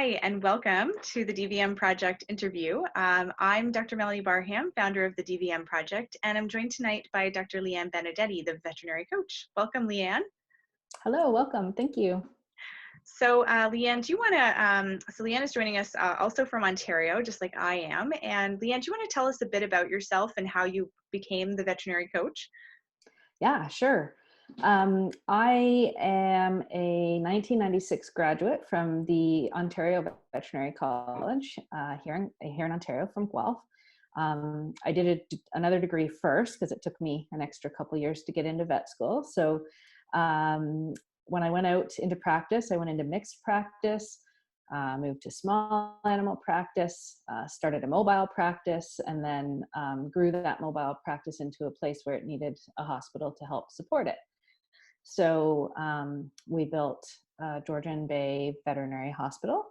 Hi, and welcome to the DVM Project interview. I'm Dr. Melanie Barham, founder of the DVM Project, and I'm joined tonight by Dr. Leann Bennedetti, the veterinary coach. Welcome, Leann. Hello, welcome. Thank you. So, Leann, do you want to? So, Leann is joining us also from Ontario, just like I am. And Leann, do you want to tell us a bit about yourself and how you became the veterinary coach? Yeah, sure. I am a 1996 graduate from the Ontario Veterinary College here in Ontario from Guelph. I did another degree first because it took me an extra couple years to get into vet school. So when I went out into practice, I went into mixed practice, moved to small animal practice, started a mobile practice, and then grew that mobile practice into a place where it needed a hospital to help support it. So we built Georgian Bay Veterinary Hospital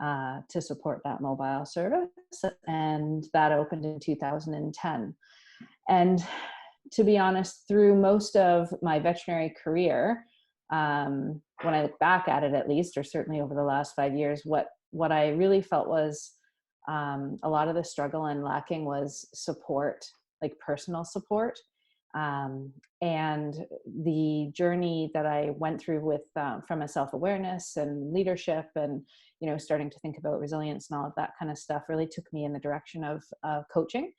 to support that mobile service, and that opened in 2010. And to be honest, through most of my veterinary career, when I look back at it, at least, or certainly over the last 5 years, what I really felt was a lot of the struggle and lacking was support, like personal support. And the journey that I went through with from a self-awareness and leadership and, starting to think about resilience and all of that kind of stuff really took me in the direction of coaching.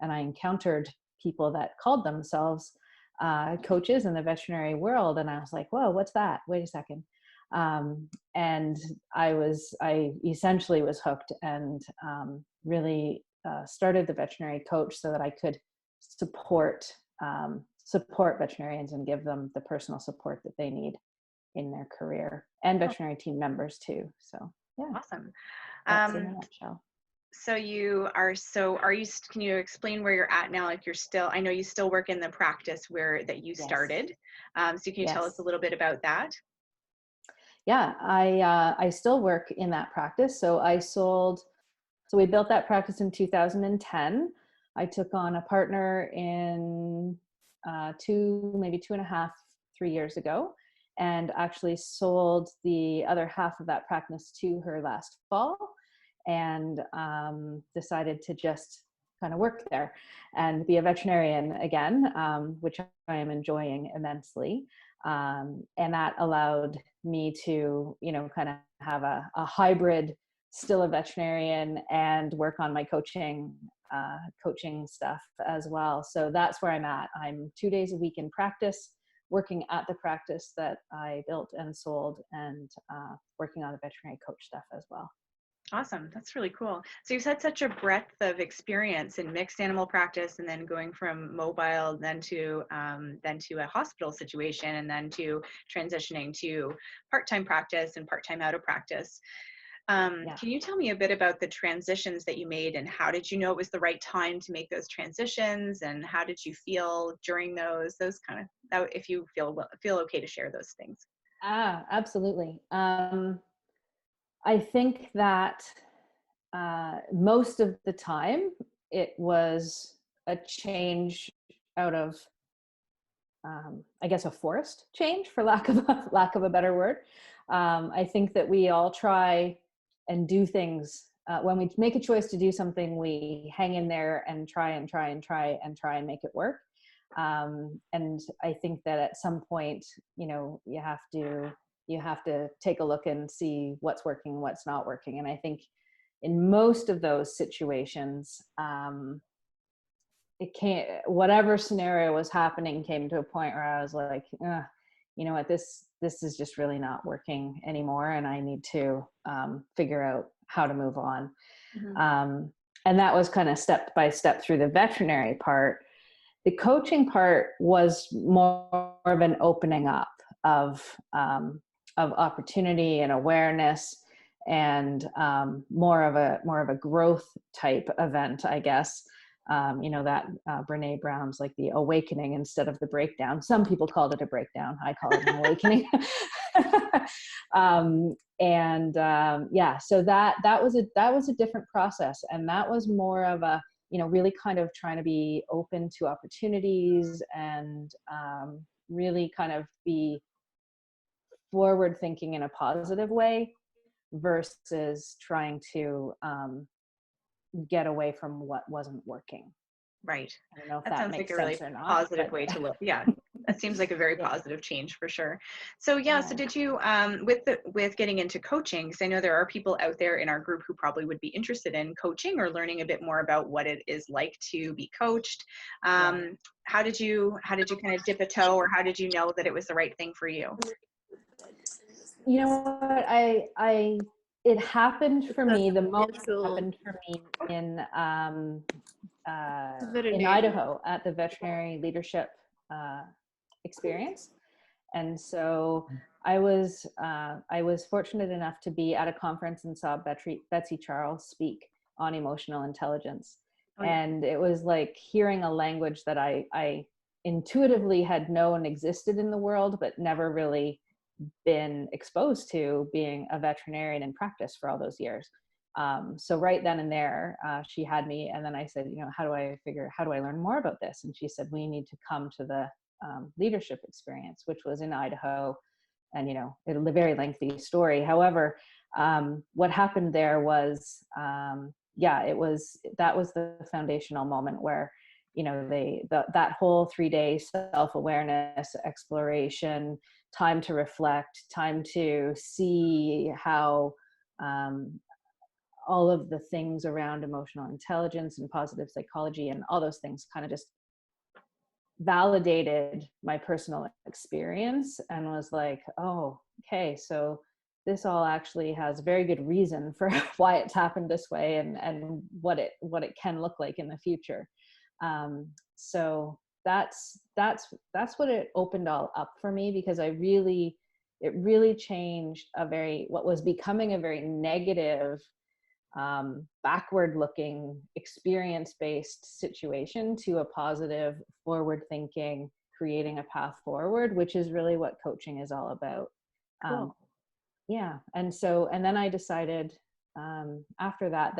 And I encountered people that called themselves coaches in the veterinary world. And I was like, whoa, what's that? Wait a second. And I essentially was hooked and really started the veterinary coach so that I could support veterinarians and give them the personal support that they need in their career, and veterinary team members too. So yeah. Awesome. That's in a nutshell. Can you explain where you're at now? Like I know you still work in the practice that you Yes. started. So can you tell us a little bit about that? Yeah, I still work in that practice. So we built that practice in 2010. I took on a partner in maybe 2.5, 3 years ago, and actually sold the other half of that practice to her last fall, and decided to just kind of work there and be a veterinarian again, which I am enjoying immensely. And that allowed me to, kind of have a hybrid, still a veterinarian, and work on my coaching stuff as well. So that's where I'm at. I'm 2 days a week in practice, working at the practice that I built and sold, and working on the veterinary coach stuff as well. Awesome. That's really cool. So you've had such a breadth of experience in mixed animal practice, and then going from mobile, then to a hospital situation, and then to transitioning to part-time practice and part-time out of practice. Can you tell me a bit about the transitions that you made, and how did you know it was the right time to make those transitions, and how did you feel during those kind of, if you feel okay to share those things? Absolutely. I think that most of the time it was a change out of, I guess, a forced change, for lack of a better word. I think that we all try and do things. When we make a choice to do something, we hang in there and try and make it work. And I think that at some point, you have to take a look and see what's working, what's not working. And I think in most of those situations, whatever scenario was happening came to a point where I was like, you know what, this is just really not working anymore, and I need to figure out how to move on. Mm-hmm. And that was kind of step by step through the veterinary part. The coaching part was more of an opening up of opportunity and awareness, and more of a growth type event, I guess. That Brene Brown's like the awakening instead of the breakdown. Some people called it a breakdown. I call it an awakening. So that was a different process, and that was more of a, really kind of trying to be open to opportunities, and really kind of be forward thinking in a positive way, versus trying to get away from what wasn't working. Right. I don't know if That that sounds like makes a sense really or not, positive but way to look. Yeah. That seems like a very yeah, positive change for sure. So yeah, so yeah. did you with getting into coaching, because I know there are people out there in our group who probably would be interested in coaching or learning a bit more about what it is like to be coached. Yeah. How did you kind of dip a toe, or how did you know that it was the right thing for you? You know what? It happened for me. The moment happened for me in Idaho at the Veterinary Leadership Experience, and so I was fortunate enough to be at a conference and saw Betsy Charles speak on emotional intelligence, Oh yeah. and it was like hearing a language that I intuitively had known existed in the world, but never really been exposed to, being a veterinarian in practice for all those years. So right then and there, she had me, and then I said, how do I learn more about this? And she said, we need to come to the leadership experience, which was in Idaho. And, it's a very lengthy story. However, what happened there was, that was the foundational moment where, that whole 3-day self-awareness, exploration, time to reflect, time to see how all of the things around emotional intelligence and positive psychology and all those things kind of just validated my personal experience, and was like, oh, okay, so this all actually has very good reason for why it's happened this way, and what it can look like in the future. So that's what it opened all up for me, because it really changed what was becoming a very negative, backward looking, experience based situation to a positive, forward thinking, creating a path forward, which is really what coaching is all about. Cool. Yeah. And then I decided, after that,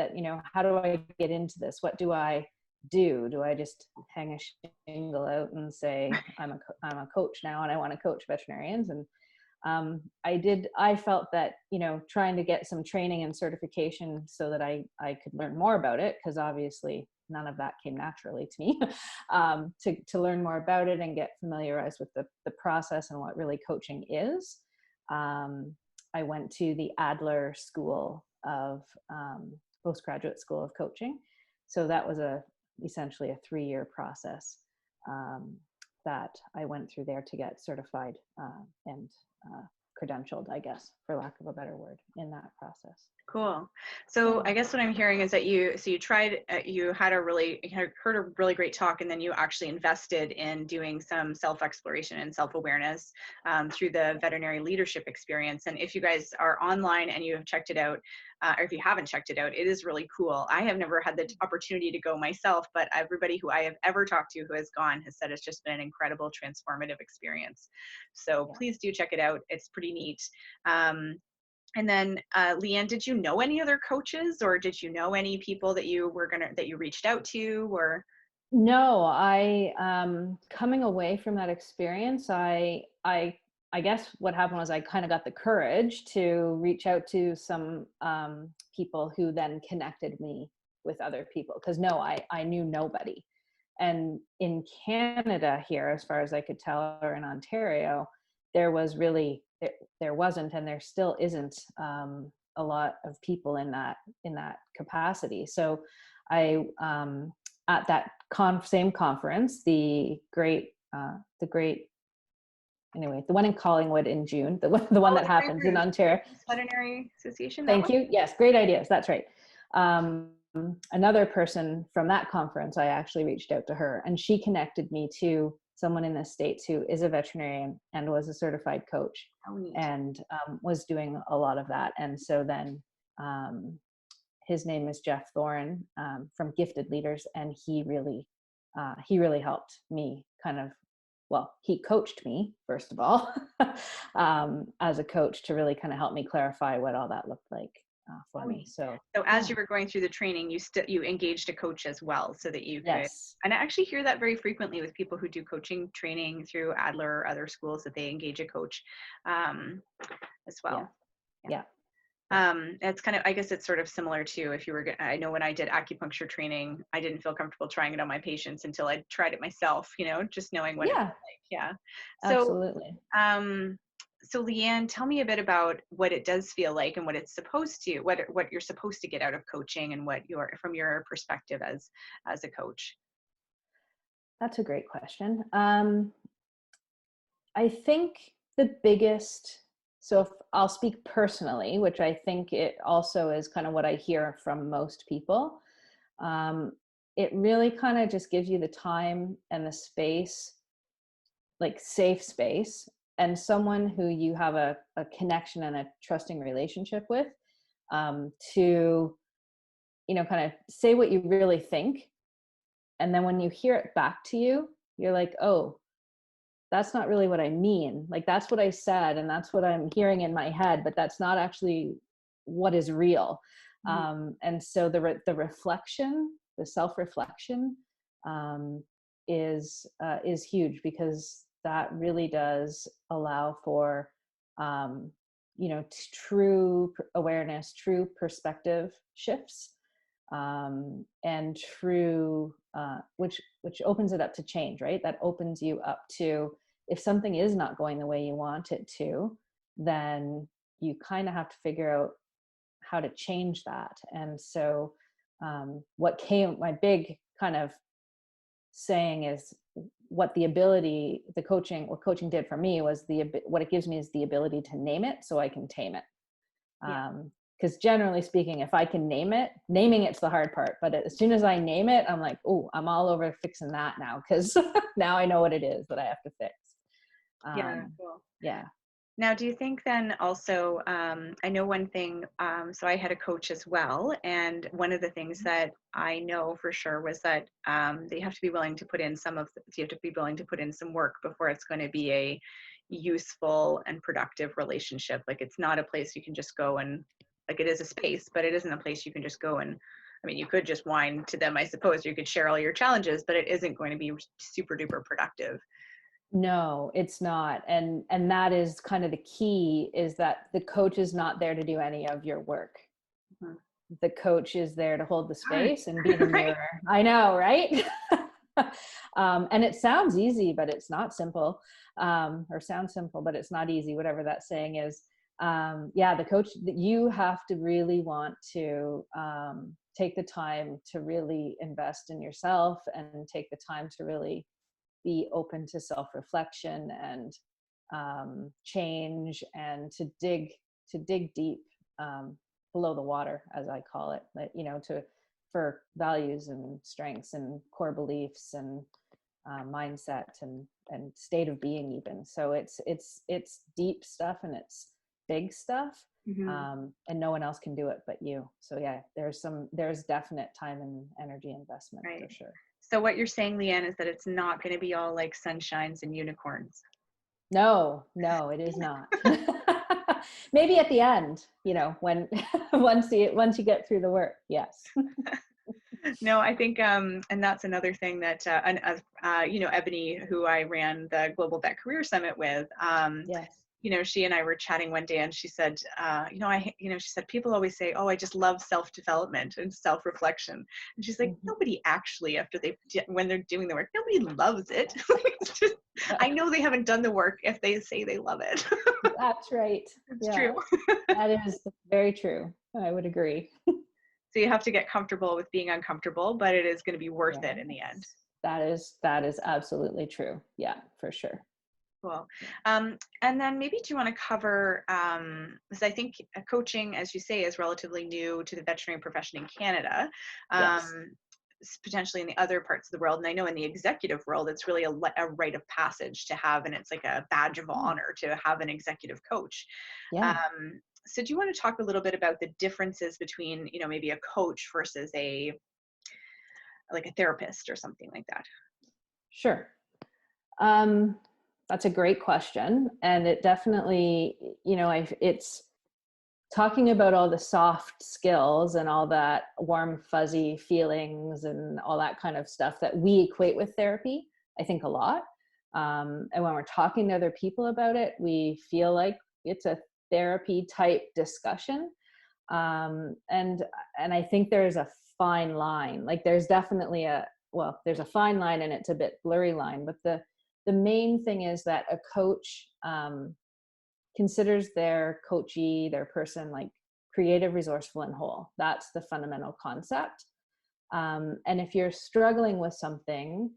how do I get into this? What do I do? Do I just hang a shingle out and say, I'm a coach now and I want to coach veterinarians? And I felt that, trying to get some training and certification so that I could learn more about it, because obviously none of that came naturally to me, to learn more about it and get familiarized with the process and what really coaching is. I went to the Adler School of Postgraduate School of Coaching. So that was essentially a 3-year process that I went through there to get certified and credentialed, I guess, for lack of a better word, in that process. Cool. So Yeah. I guess what I'm hearing is that you tried, you heard a really great talk, and then you actually invested in doing some self-exploration and self-awareness through the veterinary leadership experience. And if you guys are online and you have checked it out, or if you haven't checked it out, it is really cool. I have never had the opportunity to go myself, but everybody who I have ever talked to who has gone has said it's just been an incredible transformative experience. So Yeah. please do check it out. It's pretty neat. And then, Leann, did you know any other coaches, or did you know any people that you reached out to, or? No, coming away from that experience, I guess what happened was I kind of got the courage to reach out to some people who then connected me with other people. Because no, I knew nobody. And in Canada here, as far as I could tell, or in Ontario, there wasn't, and there still isn't, a lot of people in that capacity. So I, at that same conference, the one in Collingwood in June, the one Oh, that the Great happens in British Ontario. Veterinary Association, that Thank one? you. Yes, great ideas. That's right. Another person from that conference, I actually reached out to her, and she connected me to someone in the States who is a veterinarian and was a certified coach, How neat. and was doing a lot of that. And so then his name is Jeff Thorin, from Gifted Leaders, and he really helped me he coached me, first of all, as a coach, to really kind of help me clarify what all that looked like for me. So as you were going through the training, you engaged a coach as well, so that you could. yes. And I actually hear that very frequently with people who do coaching training through Adler or other schools, that they engage a coach as well. Yeah. It's kind of, I guess it's sort of similar to if you were, I know when I did acupuncture training, I didn't feel comfortable trying it on my patients until I tried it myself, just knowing what it Yeah, felt like. Yeah. So, absolutely. um, so Leann, tell me a bit about what it does feel like and what it's supposed to, what you're supposed to get out of coaching and what from your perspective as a coach. That's a great question. I think the biggest, so if I'll speak personally, which I think it also is kind of what I hear from most people, um, it really kind of just gives you the time and the space, like safe space, and someone who you have a connection and a trusting relationship with, to, kind of say what you really think. And then when you hear it back to you, you're like, oh, that's not really what I mean. Like, that's what I said, and that's what I'm hearing in my head, but that's not actually what is real. Mhm. And so the reflection, the self-reflection, um, is huge, because that really does allow for, um, true awareness, true perspective shifts, and true, which opens it up to change, right? That opens you up to, if something is not going the way you want it to, then you kind of have to figure out how to change that. And so, my big kind of saying is, what coaching did for me was, what it gives me is the ability to name it so I can tame it. Yeah. Because generally speaking, if I can naming it's the hard part. But as soon as I name it, I'm like, oh, I'm all over fixing that now, because now I know what it is that I have to fix. Yeah. Um, Cool. yeah. Now, do you think then also, I know one thing, so I had a coach as well, and one of the things that I know for sure was that they have to be willing to put in you have to be willing to put in some work before it's going to be a useful and productive relationship. Like, it's not a place you can just go and, like, it is a space, but it isn't a place you can just go and, I mean, you could just whine to them, I suppose, you could share all your challenges, but it isn't going to be super duper productive. No, it's not. And that is kind of the key, is that the coach is not there to do any of your work. Mhm. The coach is there to hold the Hard, space and be the right? mirror. I know, right? And it sounds easy, but it's not simple. Or sounds simple, but it's not easy, whatever that saying is. Yeah, the coach, you have to really want to, take the time to really invest in yourself, and take the time to really be open to self-reflection and, change, and to dig deep, below the water, as I call it, like, for values and strengths and core beliefs and, mindset and state of being even. So it's deep stuff, and it's big stuff. Mhm. And no one else can do it but you. So yeah, there's definite time and energy investment for Right. sure. So what you're saying, Leann, is that it's not going to be all like sunshines and unicorns. No, no, it is not. Maybe at the end, when once you get through the work, yes. No, I think, and that's another thing that, Ebony, who I ran the Global Vet Career Summit with, Yes. she and I were chatting one day, and she said, she said, people always say, oh, I just love self-development and self-reflection. And she's like, Mhm. nobody actually, when they're doing the work, nobody loves it. It's just, I know they haven't done the work if they say they love it. That's right. It's Yeah, true. that is very true. I would agree. So you have to get comfortable with being uncomfortable, but it is going to be worth it in the end. Yes. That is absolutely true. Yeah, for sure. Cool. And then maybe do you want to cover, because I think coaching, as you say, is relatively new to the veterinary profession in Canada, Yes. potentially in the other parts of the world. And I know in the executive world, it's really a rite of passage to have, and it's like a badge of Mm, honor to have an executive coach. yeah. So do you want to talk a little bit about the differences between, maybe a coach versus like a therapist or something like that? Sure. Um, that's a great question, and it definitely, it's talking about all the soft skills and all that warm, fuzzy feelings and all that kind of stuff that we equate with therapy, I think a lot. And when we're talking to other people about it, we feel like it's a therapy type discussion. And I think there's a fine line. Like there's definitely there's a fine line, and it's a bit blurry line, but the main thing is that a coach considers their coachee, their person, like creative, resourceful, and whole. That's the fundamental concept. And if you're struggling with something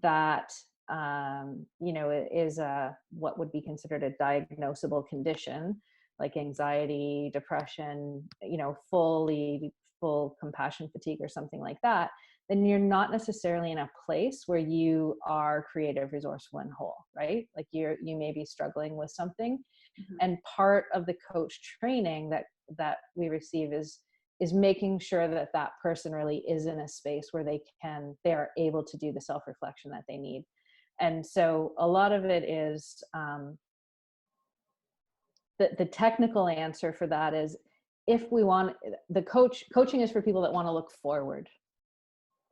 that is what would be considered a diagnosable condition, like anxiety, depression, full compassion fatigue or something like that, then you're not necessarily in a place where you are creative, resourceful, and whole, right? Like you may be struggling with something. Mm-hmm. And part of the coach training that we receive is making sure that that person really is in a space where they are able to do the self-reflection that they need. And so a lot of it is the technical answer for that is, if we want coaching is for people that want to look forward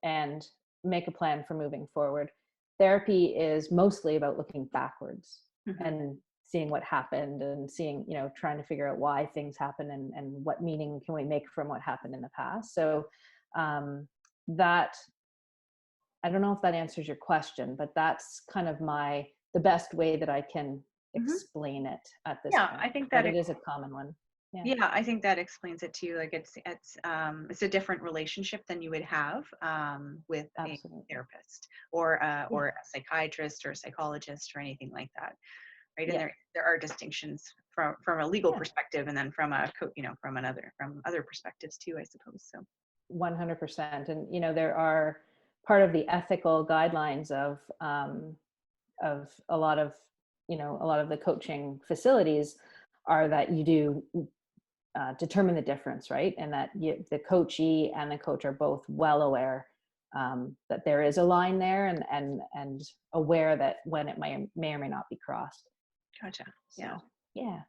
and make a plan for moving forward. Therapy is mostly about looking backwards Mm-hmm. and seeing what happened and seeing, trying to figure out why things happen and what meaning can we make from what happened in the past. So that, I don't know if that answers your question, but that's kind of the best way that I can explain it at this point. I think that it is a common one. Yeah, I think that explains it too. Like it's a different relationship than you would have with Absolutely. a therapist or a psychiatrist or a psychologist or anything like that, right? And there are distinctions from a legal perspective, and then from from other perspectives too, I suppose. So 100%, and there are part of the ethical guidelines of a lot of the coaching facilities are that you do determine the difference, right? And that the coachee and the coach are both well aware that there is a line there, and aware that when it may or may not be crossed. Gotcha. So, yeah. Yeah.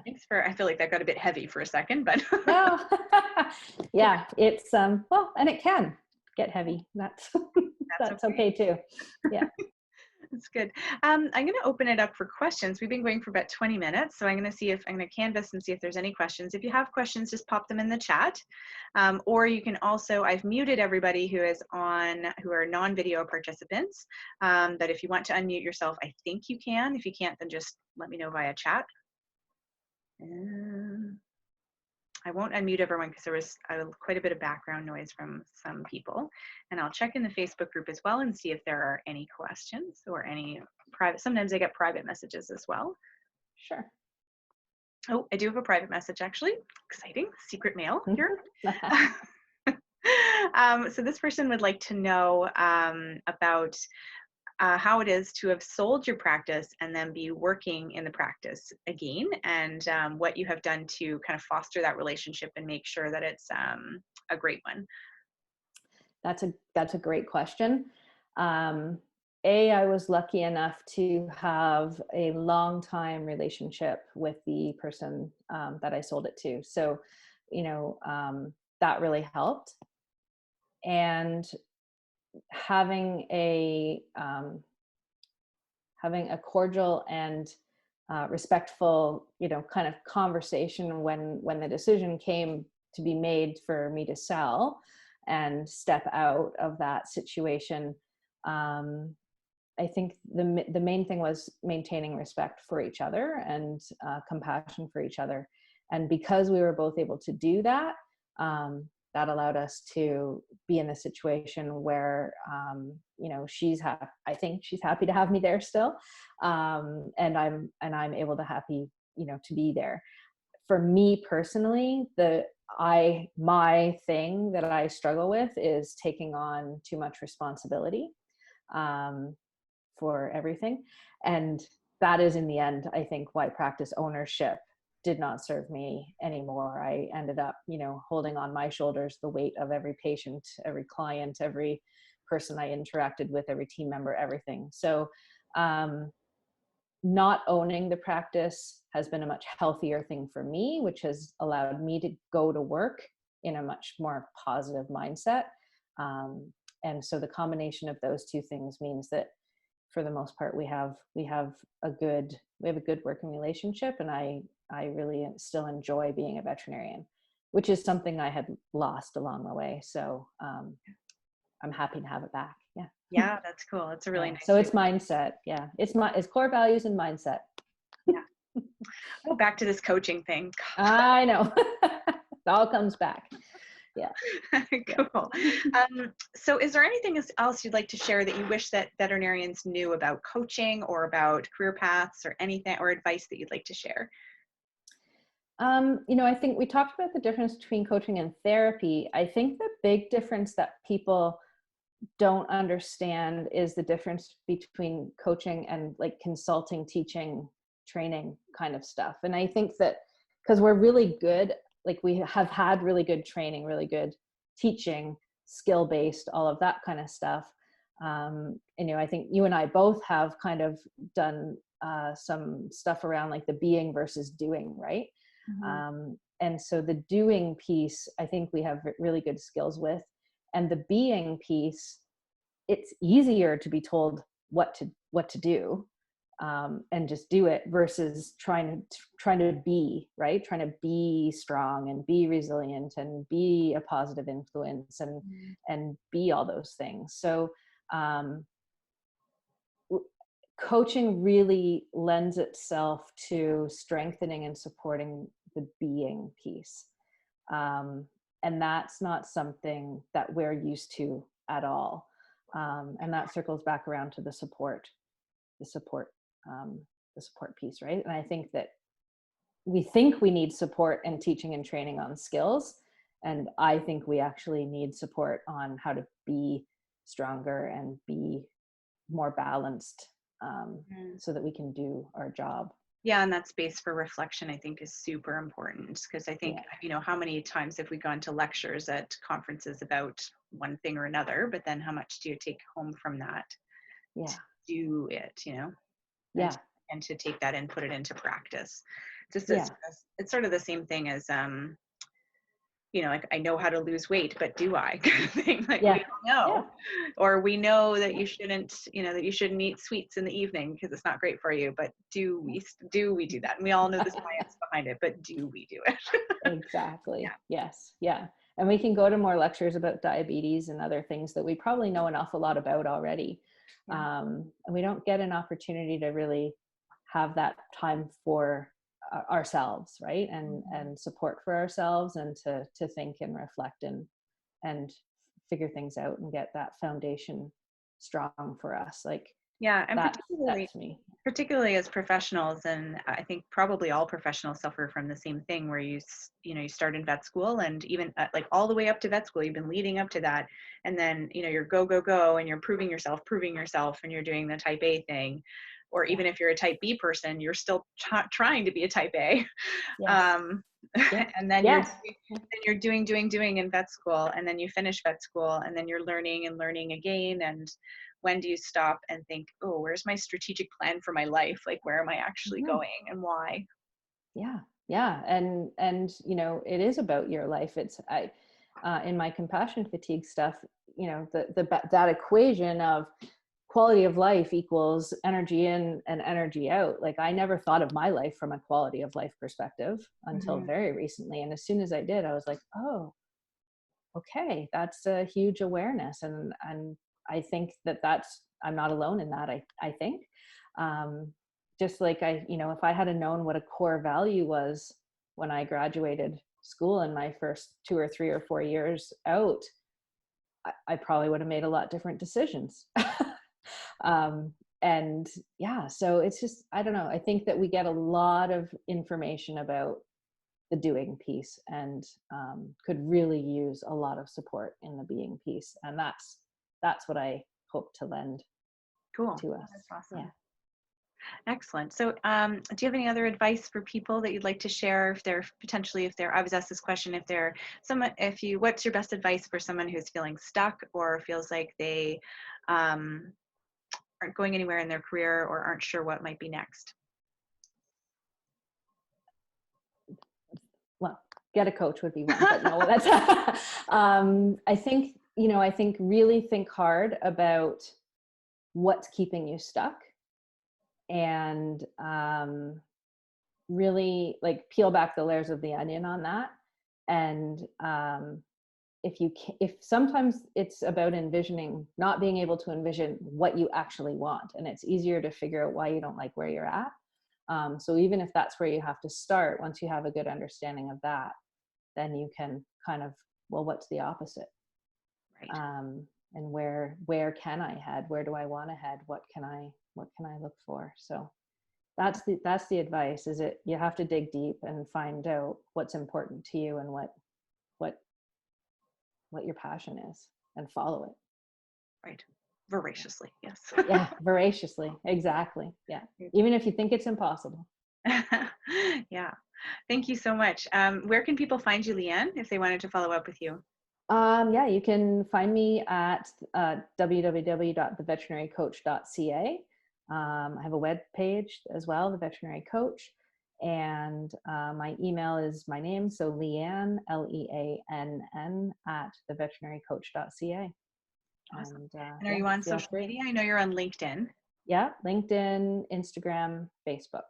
Thanks for. I feel like that got a bit heavy for a second, but no. Yeah, it's and it can get heavy. That's okay too. Yeah. That's good. I'm going to open it up for questions. We've been going for about 20 minutes, so I'm going to canvas and see if there's any questions. If you have questions, just pop them in the chat. Or you can also, I've muted everybody who are non-video participants, but if you want to unmute yourself, I think you can. If you can't, then just let me know via chat. I won't unmute everyone because there was quite a bit of background noise from some people. And I'll check in the Facebook group as well and see if there are any questions or any private. Sometimes I get private messages as well. Sure. Oh, I do have a private message actually. Exciting. Secret mail here. So this person would like to know about how it is to have sold your practice and then be working in the practice again, and what you have done to kind of foster that relationship and make sure that it's a great one. That's a great question. I was lucky enough to have a long time relationship with the person that I sold it to. So, that really helped. And having a cordial and respectful, kind of conversation when the decision came to be made for me to sell and step out of that situation. I think the main thing was maintaining respect for each other and compassion for each other. And because we were both able to do that, that allowed us to be in a situation where, I think she's happy to have me there still. And I'm able to to be there. For me personally, my thing that I struggle with is taking on too much responsibility for everything. And that is, in the end, I think, why practice ownership did not serve me anymore. I ended up, holding on my shoulders the weight of every patient, every client, every person I interacted with, every team member, everything. So not owning the practice has been a much healthier thing for me, which has allowed me to go to work in a much more positive mindset. And so the combination of those two things means that, for the most part, we have a good working relationship, and I really still enjoy being a veterinarian. which is something I had lost along the way. So I'm happy to have it back. Yeah. Yeah, that's cool. It's a really Yeah. nice So way. it's mindset. Yeah. It's core values and mindset. Yeah. Oh, back to this coaching thing. I know. It all comes back. Yeah. Cool. So is there anything else you'd like to share that you wish that veterinarians knew about coaching or about career paths or anything, or advice that you'd like to share? I think we talked about the difference between coaching and therapy. I think the big difference that people don't understand is the difference between coaching and like consulting, teaching, training kind of stuff. And I think that because we're really good, like we have had really good training, really good teaching, skill-based, all of that kind of stuff. I think you and I both have kind of done some stuff around like the being versus doing, right? Mm-hmm. And so the doing piece, I think we have really good skills with, and the being piece, it's easier to be told what to do, and just do it versus trying to be right, trying to be strong and be resilient and be a positive influence and be all those things. So coaching really lends itself to strengthening and supporting the being piece. And that's not something that we're used to at all. And that circles back around to the support, the support, the support piece, right? And I think that we think we need support and teaching and training on skills. And I think we actually need support on how to be stronger and be more balanced, so that we can do our job. Yeah, and that space for reflection, I think, is super important, because I think, how many times have we gone to lectures at conferences about one thing or another, but then how much do you take home from that Yeah. to do it, Yeah. and to take that and put it into practice. Just Yeah. it's sort of the same thing as, like, I know how to lose weight, but do I? Kind of thing. Like, Yeah. we all know, Yeah. or we know that you shouldn't, that you shouldn't eat sweets in the evening because it's not great for you. But do we do that? And we all know the science behind it, but do we do it? Exactly. Yeah. Yes. Yeah. And we can go to more lectures about diabetes and other things that we probably know an awful lot about already. Yeah. And we don't get an opportunity to really have that time for ourselves, right? And support for ourselves, and to think and reflect and figure things out and get that foundation strong for us. Like, Yeah, and that's me. particularly as professionals, and I think probably all professionals suffer from the same thing, where you start in vet school, and even like all the way up to vet school, you've been leading up to that, and then you're go, and you're proving yourself, and you're doing the type A thing, or even if you're a type B person, you're still trying to be a type A. Yes. Yeah. And then Yes. you're doing in vet school, and then you finish vet school, and then you're learning again. And when do you stop and think, oh, where's my strategic plan for my life? Like, where am I actually going and why? Yeah. Yeah. And it is about your life. It's in my compassion fatigue stuff, that equation of quality of life equals energy in and energy out. Like, I never thought of my life from a quality of life perspective until very recently. And as soon as I did, I was like, oh, okay, that's a huge awareness. And I think I'm not alone in that. I think, just like if I had known what a core value was when I graduated school in my first 2 or 3 or 4 years out, I probably would have made a lot different decisions. And yeah, so it's just, I don't know. I think that we get a lot of information about the doing piece, and could really use a lot of support in the being piece. And that's what I hope to lend Cool. to us. That's awesome. Yeah. Excellent. So, do you have any other advice for people that you'd like to share? I was asked this question, what's your best advice for someone who's feeling stuck or feels like they aren't going anywhere in their career or aren't sure what might be next? Well, get a coach would be one, but no, that's, I think really think hard about what's keeping you stuck, and really like peel back the layers of the onion on that, And if sometimes it's about envisioning, not being able to envision what you actually want, and it's easier to figure out why you don't like where you're at. So even if that's where you have to start, once you have a good understanding of that, then you can kind of, well, what's the opposite? Right. And where can I head? Where do I want to head? What can I look for? So that's the advice, is it, you have to dig deep and find out what's important to you and what your passion is, and follow it. Right. Voraciously. Yes. Yeah, voraciously. Exactly. Yeah. Even if you think it's impossible. Yeah. Thank you so much. Where can people find you, Leann, if they wanted to follow up with you? Yeah, you can find me at www.theveterinarycoach.ca. I have a web page as well, The Veterinary Coach, and my email is my name, so Leann, Leann, at theveterinarycoach.ca. Awesome. And And are yeah, you on feel social free. media? I know you're on LinkedIn. Yeah, LinkedIn, Instagram, Facebook.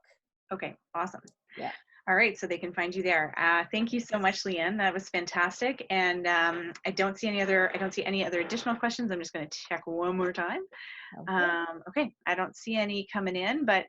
Okay, awesome. Yeah. All right, so they can find you there. Thank you so much, Leann. That was fantastic. And I don't see any other additional questions. I'm just going to check one more time. Okay. Okay, I don't see any coming in, but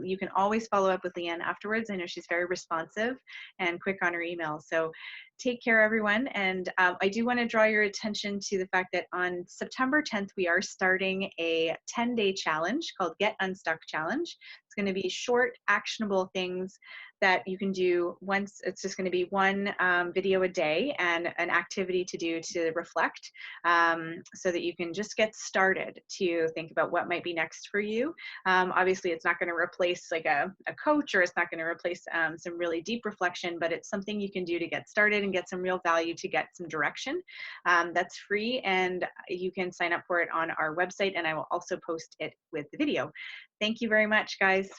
you can always follow up with Leann afterwards. I know she's very responsive and quick on her email. So take care, everyone. And I do want to draw your attention to the fact that on September 10th, we are starting a 10-day challenge called Get Unstuck Challenge. It's going to be short, actionable things that you can do once. It's just going to be one video a day and an activity to do to reflect, so that you can just get started to think about what might be next for you. Obviously, it's not going to replace like a coach, or it's not going to replace some really deep reflection, but it's something you can do to get started and get some real value, to get some direction. That's free, and you can sign up for it on our website, and I will also post it with the video. Thank you very much, guys.